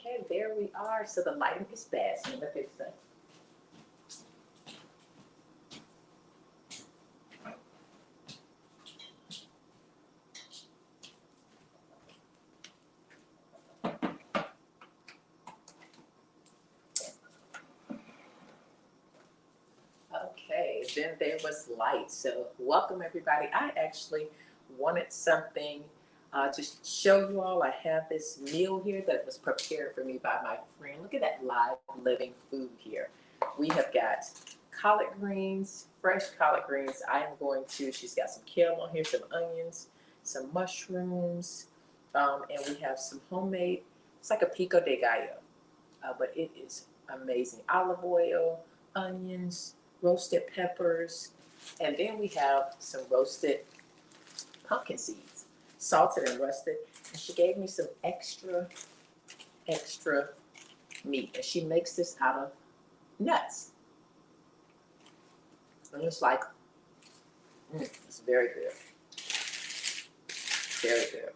Okay, there we are. So the lighting is bad. So let me fix that. Okay, then there was light. So welcome everybody. I actually wanted something to show you all. I have this meal here that was prepared for me by my friend. Look at that live living food here. We have got collard greens, fresh collard greens. I am going to, she's got some kale on here, some onions, some mushrooms, and we have some homemade, it's like a pico de gallo, but it is amazing. Olive oil, onions, roasted peppers, and then we have some roasted pumpkin seeds, salted and rusted. And she gave me some extra meat, and she makes this out of nuts. And it's like, it's very good, very good.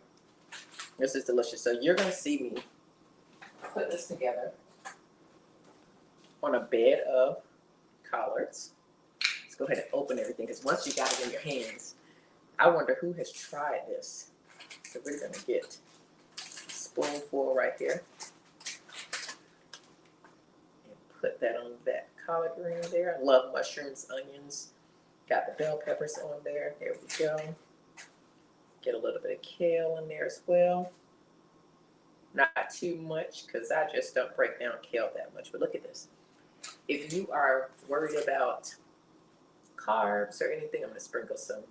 This is delicious. So you're gonna see me put this together on a bed of collards. Let's go ahead and open everything, because once you got it in your hands, I wonder who has tried this. So we're gonna get a spoonful right here and put that on that collard green there. I love mushrooms, onions. Got the bell peppers on there. There we go. Get a little bit of kale in there as well. Not too much, because I just don't break down kale that much. But look at this. If you are worried about carbs or anything, I'm going to sprinkle some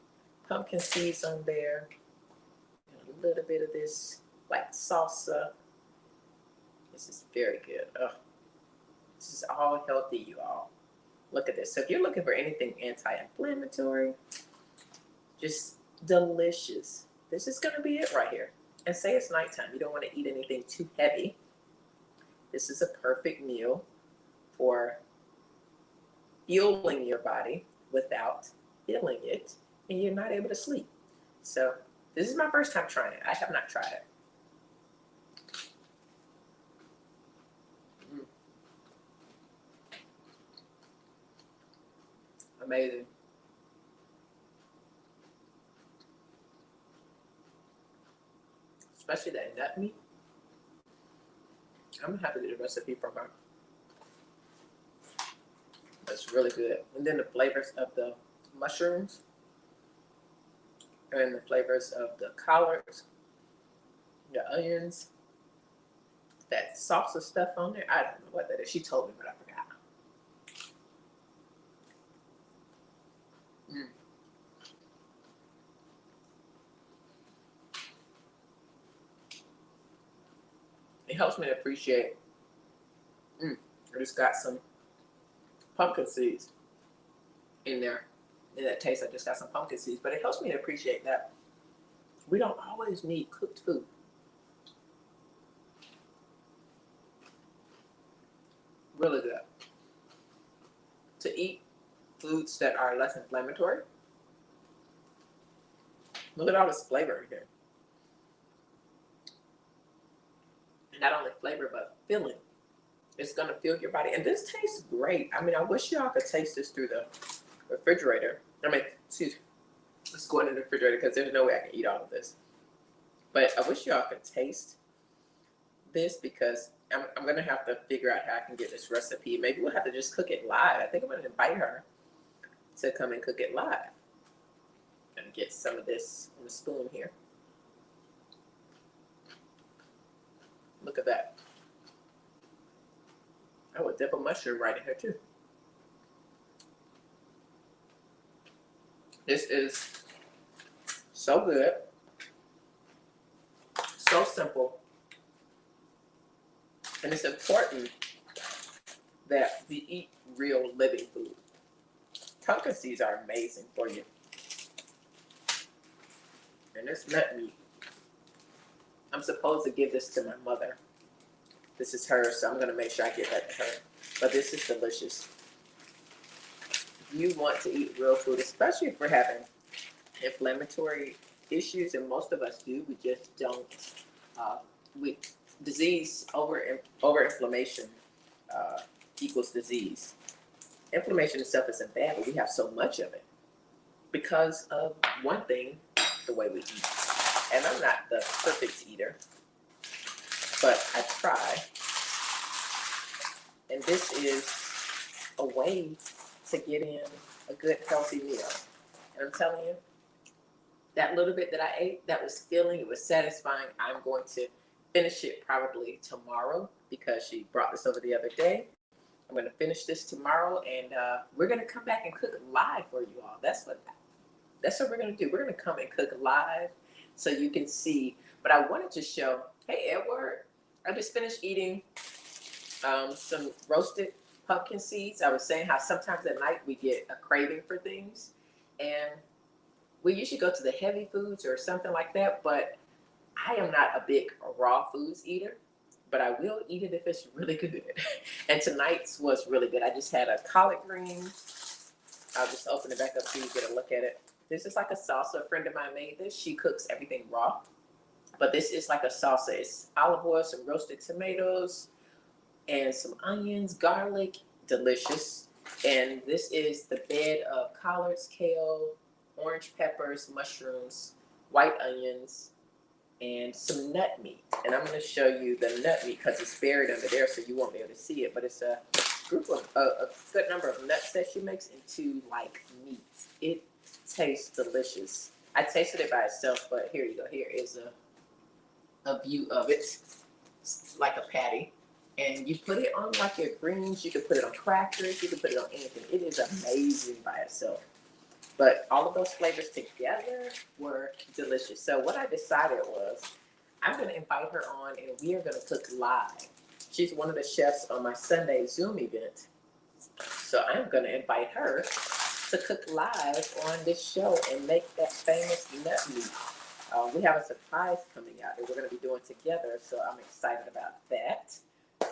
pumpkin seeds on there. And a little bit of this, like salsa. This is very good. Oh, this is all healthy, you all. Look at this. So if you're looking for anything anti-inflammatory, just delicious. This is going to be it right here. And say it's nighttime. You don't want to eat anything too heavy. This is a perfect meal for fueling your body without filling it, and you're not able to sleep. So this is my first time trying it. I have not tried it. Amazing. Especially that nut meat. I'm gonna have to get a recipe from her. That's really good. And then the flavors of the mushrooms and the flavors of the collards, the onions, that salsa stuff on there. I don't know what that is. She told me, but I forgot. It helps me to appreciate. I just got some pumpkin seeds in there. In that taste, I just got some pumpkin seeds, but it helps me to appreciate that we don't always need cooked food. Really good. To eat foods that are less inflammatory. Look at all this flavor in here. And not only flavor, but filling. It's going to fill your body. And this tastes great. I mean, I wish y'all could taste this through the refrigerator. I mean, excuse me. Let's go into the refrigerator, because there's no way I can eat all of this. But I wish y'all could taste this, because I'm going to have to figure out how I can get this recipe. Maybe we'll have to just cook it live. I think I'm going to invite her to come and cook it live. And get some of this on the spoon here. Look at that. I would dip a mushroom right in here too. This is so good. So simple. And it's important that we eat real living food. Pumpkin seeds are amazing for you. And this nut meat, I'm supposed to give this to my mother. This is hers, so I'm going to make sure I give that to her. But this is delicious. You want to eat real food, especially if we're having inflammatory issues, and most of us do. We just don't. disease over inflammation equals disease. Inflammation itself isn't bad, but we have so much of it because of one thing, the way we eat. And I'm not the perfect eater, but I try. And this is a way to get in a good, healthy meal. And I'm telling you, that little bit that I ate, that was filling, it was satisfying. I'm going to finish it probably tomorrow because she brought this over the other day. I'm going to finish this tomorrow, and we're going to come back and cook live for you all. That's what we're going to do. We're going to come and cook live so you can see. But I wanted to show, hey, Edward, I just finished eating some roasted pumpkin seeds. I was saying how sometimes at night we get a craving for things, and we usually go to the heavy foods or something like that, but I am not a big raw foods eater, but I will eat it if it's really good. And tonight's was really good. I just had a collard green. I'll just open it back up so you get a look at it. This is like a salsa. A friend of mine made this. She cooks everything raw, but this is like a salsa. It's olive oil, some roasted tomatoes, and some onions, garlic, delicious. And this is the bed of collards, kale, orange peppers, mushrooms, white onions, and some nut meat. And I'm going to show you the nut meat because it's buried under there so you won't be able to see it. But it's a group of a good number of nuts that she makes into like meat. It tastes delicious. I tasted it by itself, but here you go. Here is a view of it. It's like a patty. And you put it on like your greens. You can put it on crackers. You can put it on anything. It is amazing by itself. But all of those flavors together were delicious. So what I decided was I'm going to invite her on and we are going to cook live. She's one of the chefs on my Sunday Zoom event. So I'm going to invite her to cook live on this show and make that famous nut meat. We have a surprise coming out that we're going to be doing together. So I'm excited about that.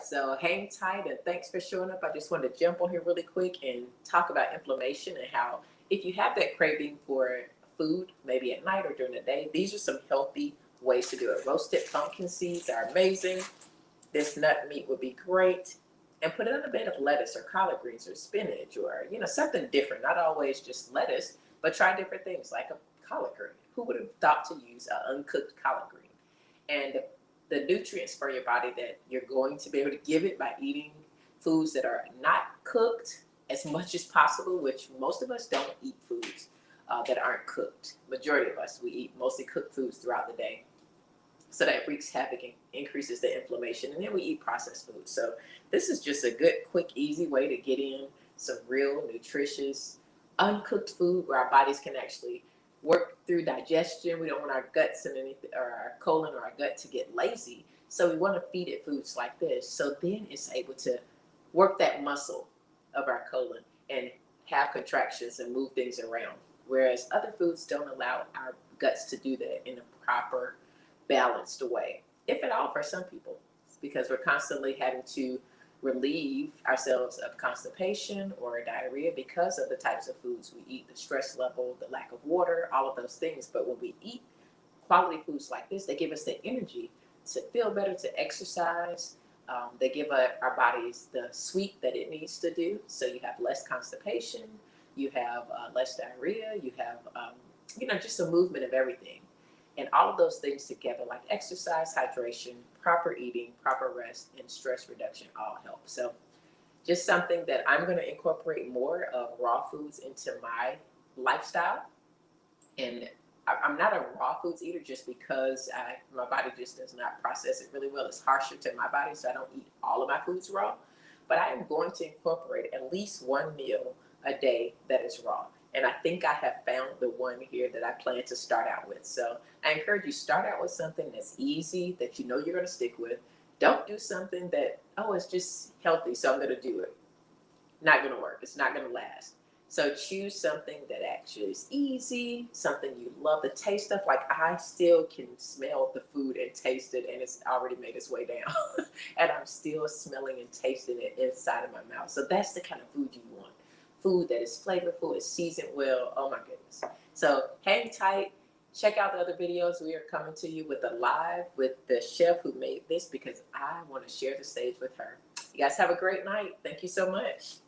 So hang tight and thanks for showing up. I just wanted to jump on here really quick and talk about inflammation and how if you have that craving for food, maybe at night or during the day, these are some healthy ways to do it. Roasted pumpkin seeds are amazing. This nut meat would be great. And put it on a bed of lettuce or collard greens or spinach or, something different. Not always just lettuce, but try different things like a collard green. Who would have thought to use an uncooked collard green? And the nutrients for your body that you're going to be able to give it by eating foods that are not cooked as much as possible, which most of us don't eat foods that aren't cooked. Majority of us, we eat mostly cooked foods throughout the day. So that wreaks havoc and increases the inflammation. And then we eat processed foods. So this is just a good, quick, easy way to get in some real nutritious, uncooked food where our bodies can actually work through digestion. We don't want our guts and anything, or our colon or our gut to get lazy. So we want to feed it foods like this. So then it's able to work that muscle of our colon and have contractions and move things around. Whereas other foods don't allow our guts to do that in a proper, balanced way, if at all for some people, because we're constantly having to relieve ourselves of constipation or diarrhea because of the types of foods we eat, the stress level, the lack of water, all of those things. But when we eat quality foods like this, they give us the energy to feel better, to exercise. They give our bodies the sweep that it needs to do. So you have less constipation, you have less diarrhea, you have, just a movement of everything. And all of those things together, like exercise, hydration, proper eating, proper rest, and stress reduction all help. So just something that I'm going to incorporate more of raw foods into my lifestyle. And I'm not a raw foods eater just because my body just does not process it really well. It's harsher to my body, so I don't eat all of my foods raw. But I am going to incorporate at least one meal a day that is raw. And I think I have found the one here that I plan to start out with. So I encourage you, start out with something that's easy, that you know you're going to stick with. Don't do something that, it's just healthy, so I'm going to do it. Not going to work. It's not going to last. So choose something that actually is easy, something you love the taste of. Like I still can smell the food and taste it, and it's already made its way down. And I'm still smelling and tasting it inside of my mouth. So that's the kind of food you want. Food that is flavorful, is seasoned well. Oh my goodness. So hang tight Check out the other videos. We are coming to you with a live with the chef who made this because I want to share the stage with her. You guys have a great night. Thank you so much.